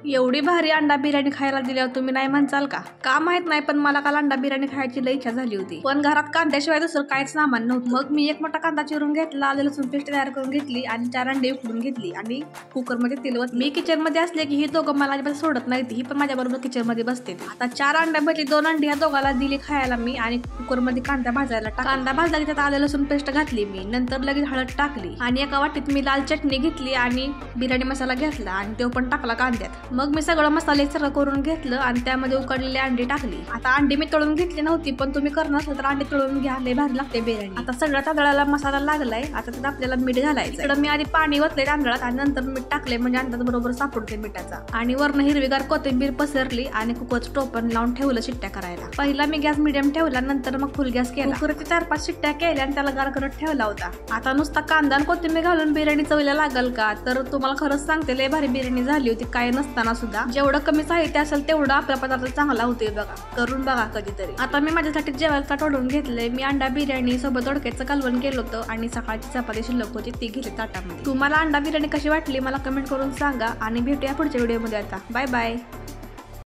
एवढी भारी अंडा बिर्याणी खायला दिल्यावर तुम्ही नाही म्हणचाल का? का माहित नाही, पण मला काल अंडा बिर्याणी खायची लई इच्छा झाली होती. पण घरात कांद्याशिवाय दुसरं काहीच सामान नव्हतं. मग मी एक मोठा कांदा चिरून घेतला, आलं लसूण पेस्ट तयार करून घेतली आणि 4 अंडे उकडून घेतली आणि कुकरमध्ये तेलवत. मी किचन मध्ये असले की ही दोघं मला अजिबात सोडत नाही, ही पण माझ्या बरोबर किचन मध्ये बसते. आता 4 अंड्यापैकी 2 अंडी ह्या दोघाला दिली खायला मी आणि कुकरमध्ये कांदा भाजायला टाकला. कांदा भाजला की त्यात आलं लसूण पेस्ट घातली मी, नंतर लगेच हळद टाकली आणि एका वाटीत मी लाल चटणी घेतली आणि बिर्याणी मसाला घेतला आणि तो पण टाकला कांद्यात. मग मी सगळं मसाले सर्व करून घेतलं आणि त्यामध्ये उकडलेली अंडी टाकली. आता अंडी मी तळून घेतली नव्हती, पण तुम्ही करणार असाल तर अंडी तळून घ्या, लय भारी लागते बिर्याणी. आता सगळ्या तांदळाला मसाला लागलाय, आता त्यात आपल्याला मीठ घालायचं. इकडं मी आधी पाणी वतले तांदळात आणि नंतर मीठ टाकले, म्हणजे अंदाज बरोबर सापडते मिठाचा. आणि वरनं हिरवीगार कोथिंबीर पसरली आणि कुकरचं टोपण लावून ठेवलं शिट्ट्या करायला. पहिला मी गॅस मिडियम ठेवला, नंतर मग फुल गॅस केला. कुकरच्या 4-5 शिट्ट्या केल्या आणि त्याला गार करत ठेवला होता. आता नुसता कांदा आणि कोथिंबीर घालून बिर्याणी चवीला लागल का? तर तुम्हाला खरंच सांगते, लय भारी बिर्याणी झाली होती. काय नसताना सुद्धा जेवढं कमी साहित्य असेल तेवढा आपला पदार्थ चांगला होतोय. बघा, करून बघा कधीतरी. आता मी माझ्यासाठी जेवायला ताट वाढून घेतलंय. मी अंडा बिर्याणी सोबत दोडक्याचं कालवण केलं होतं आणि सकाळची चपाती शिल्लक होती, ती घेतली ताटामध्ये. तुम्हाला अंडा बिर्याणी कशी वाटली मला कमेंट करून सांगा आणि भेटूया पुढच्या व्हिडिओमध्ये. आता बाय बाय.